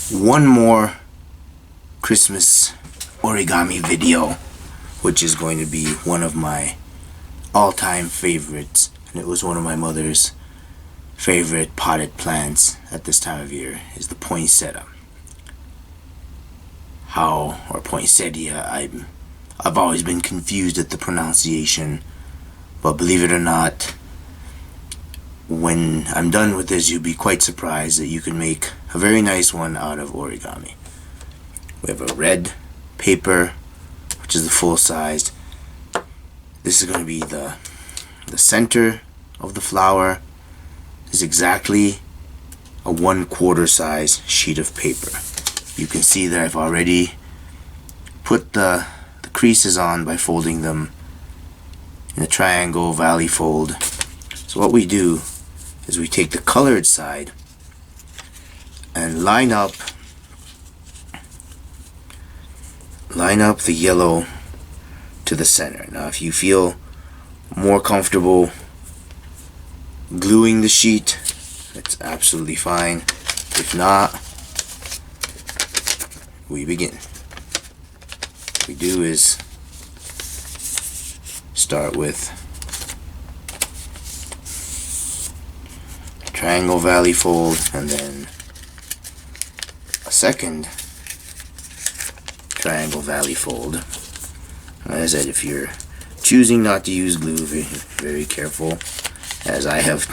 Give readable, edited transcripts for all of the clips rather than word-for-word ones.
one more Christmas origami video, which is going to be one of my all-time favorites, and it was one of my mother's favorite potted plants at this time of year, is the poinsettia. Or poinsettia, I've always been confused at the pronunciation, but believe it or not, when I'm done with this, you'll be quite surprised that you can make a very nice one out of origami. We have a red paper, which is the full size. This is going to be the center of the flower. Is exactly a 1/4 size sheet of paper. You can see that I've already put the creases on by folding them in a triangle valley fold. So what we do is we take the colored side and line up the yellow to the center. Now if you feel more comfortable gluing the sheet, that's absolutely fine. If not, we begin. What we do is start with triangle valley fold, and then a second triangle valley fold. As I said, if you're choosing not to use glue, be very careful, as I have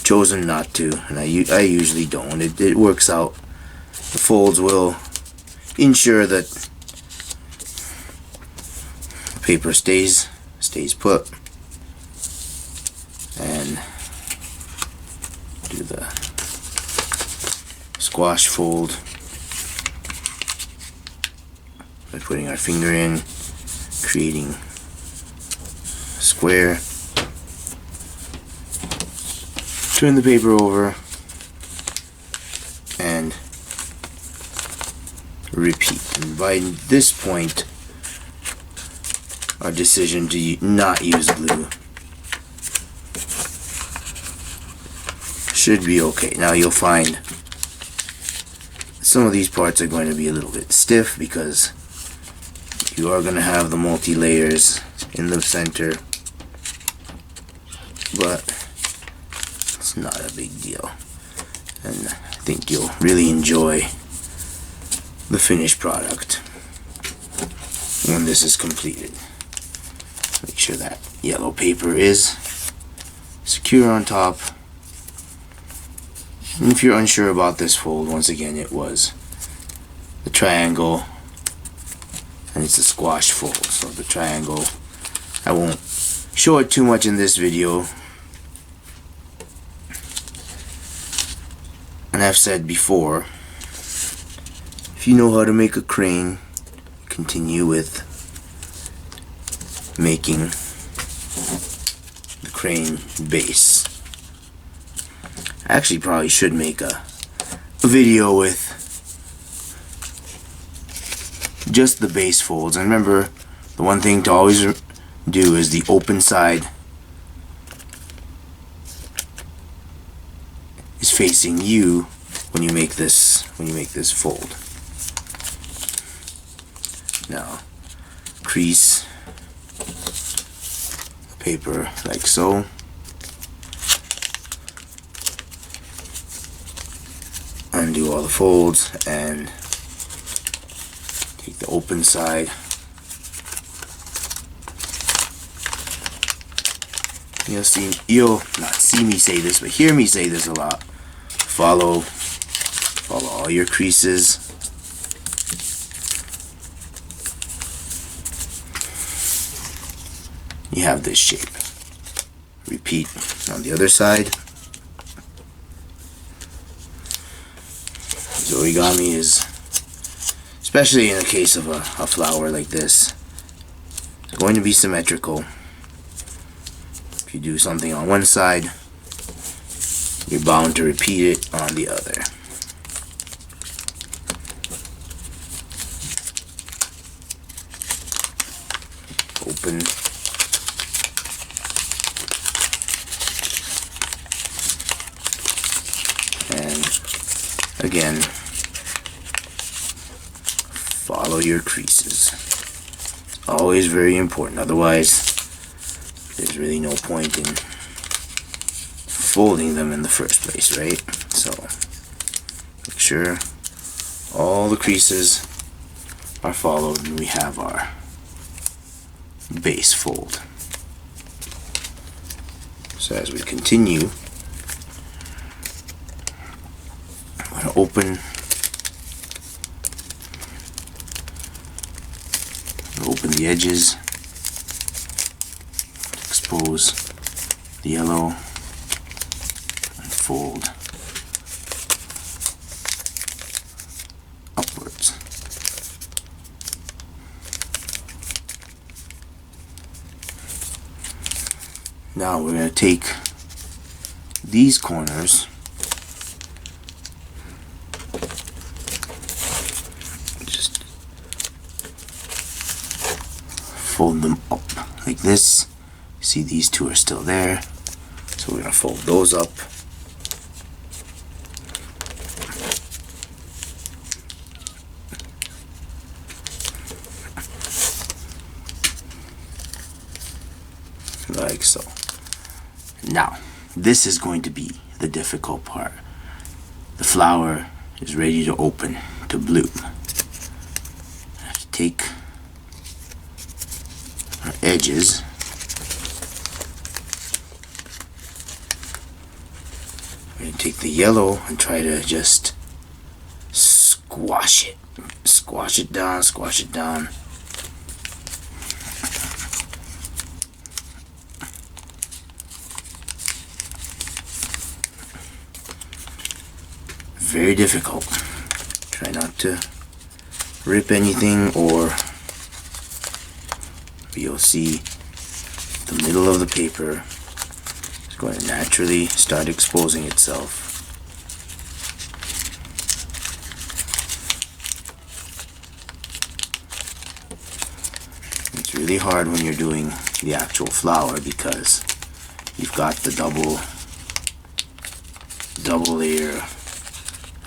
chosen not to, and I usually don't. It works out. The folds will ensure that the paper stays put, and do the squash fold by putting our finger in, creating a square. Turn the paper over and repeat. And by this point, our decision to not use glue should be okay. Now you'll find some of these parts are going to be a little bit stiff because you are going to have the multi-layers in the center, but it's not a big deal, and I think you'll really enjoy the finished product when this is completed. Make sure that yellow paper is secure on top. And if you're unsure about this fold, once again, it was the triangle and it's a squash fold. So the triangle, I won't show it too much in this video. And I've said before, if you know how to make a crane, continue with making the crane base. I actually probably should make a video with just the base folds. And remember, the one thing to always do is the open side is facing you when you make this fold. Now crease the paper like so. Undo all the folds and take the open side. You'll not see me say this, but hear me say this a lot. Follow all your creases. You have this shape. Repeat on the other side. So origami is, especially in the case of a flower like this, it's going to be symmetrical. If you do something on one side, you're bound to repeat it on the other. Open. And again, follow your creases. Always very important, otherwise there's really no point in folding them in the first place, right? So make sure all the creases are followed and we have our base fold. So as we continue, I'm going to open the edges, expose the yellow, and fold upwards. Now we're going to take these corners, just fold them up like this. See, these two are still there, so we're going to fold those up. Like so. Now, this is going to be the difficult part. The flower is ready to open, to bloom. I have to take our edges, I'm going to take the yellow and try to just squash it. Squash it down, squash it down. Very difficult. Try not to rip anything, or you'll see the middle of the paper is going to naturally start exposing itself. It's really hard when you're doing the actual flower because you've got the double layer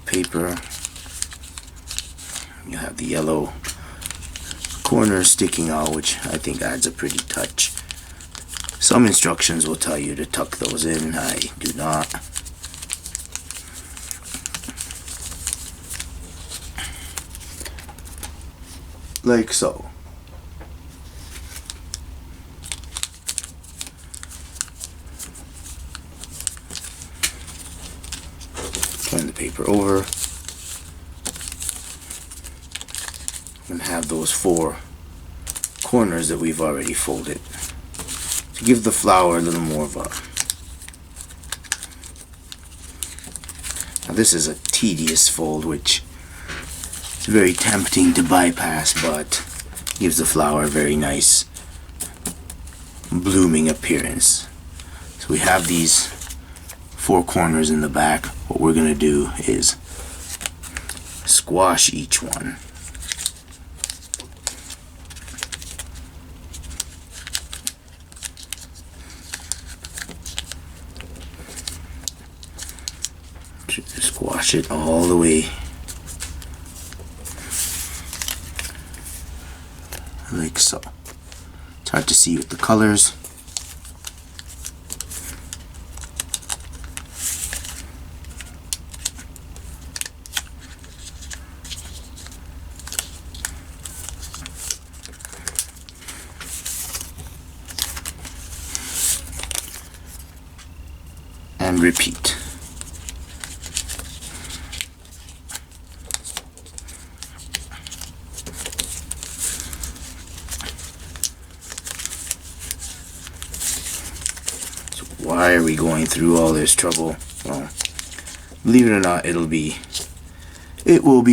paper. You have the yellow corners sticking out, which I think adds a pretty touch. Some instructions will tell you to tuck those in. I do not. Like so. Turn the paper over. I'm going to have those four corners that we've already folded to give the flower a little more of a... Now this is a tedious fold, which is very tempting to bypass, but gives the flower a very nice blooming appearance. So we have these four corners in the back. What we're going to do is squash each one. Squash it all the way, like so. It's hard to see with the colors. And repeat. Why are we going through all this trouble? Well, believe it or not, it will be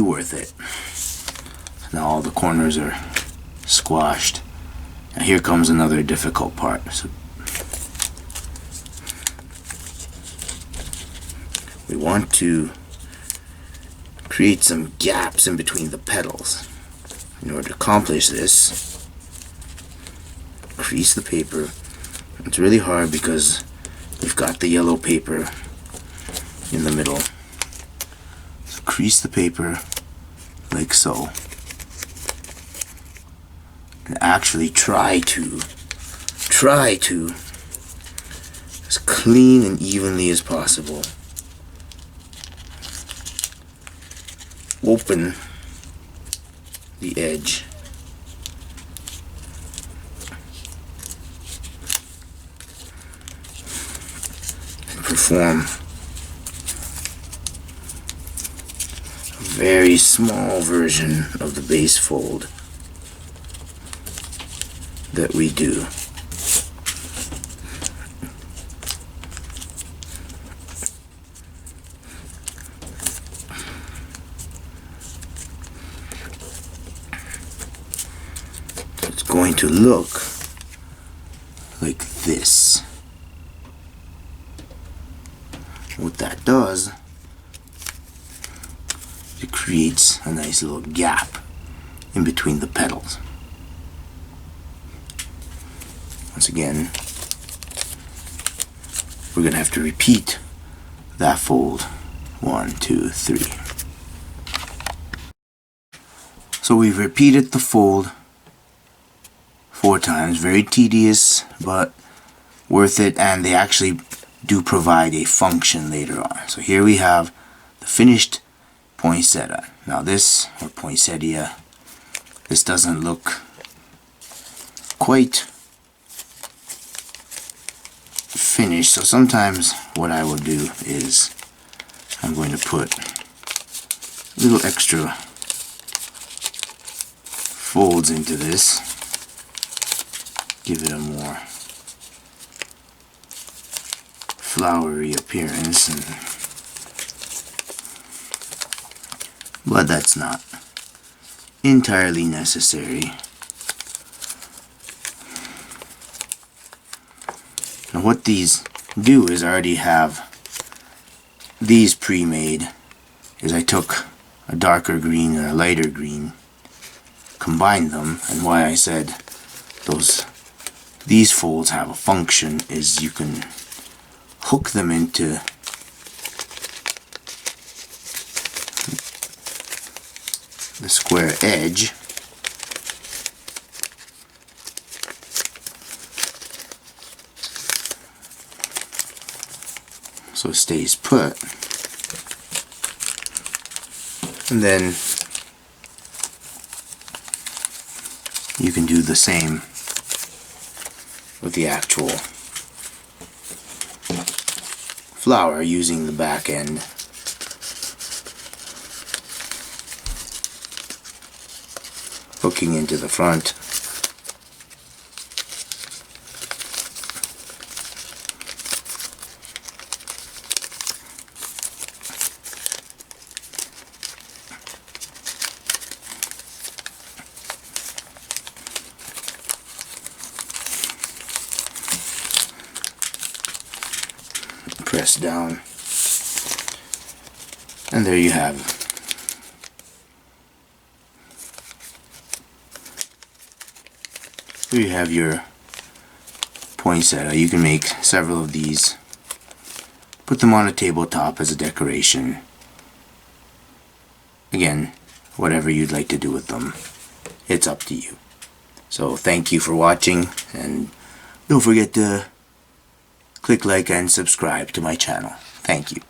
worth it. Now all the corners are squashed. Now here comes another difficult part. So we want to create some gaps in between the petals. In order to accomplish this, crease the paper. It's really hard because you've got the yellow paper in the middle. So crease the paper like so. and actually try to as clean and evenly as possible open the edge and perform a very small version of the base fold that we do. It's going to look like this. What that does, it creates a nice little gap in between the petals. Once again, we're going to have to repeat that fold 1, 2, 3. So we've repeated the fold 4 times. Very tedious, but worth it, and they actually do provide a function later on. So here we have the finished poinsettia. Now this, or poinsettia, this doesn't look quite finished, so sometimes what I will do is I'm going to put a little extra folds into this, give it a more flowery appearance, but that's not entirely necessary. Now what these do is I already have these pre-made. Is I took a darker green and a lighter green, combined them, and why I said these folds have a function is you can hook them into the square edge so it stays put, and then you can do the same with the actual flower using the back end. Hooking into the front. Press down, and there you have it. Here you have your poinsettia. You can make several of these, put them on a tabletop as a decoration. Again, whatever you'd like to do with them, it's up to you. So thank you for watching, and don't forget to click like and subscribe to my channel. Thank you.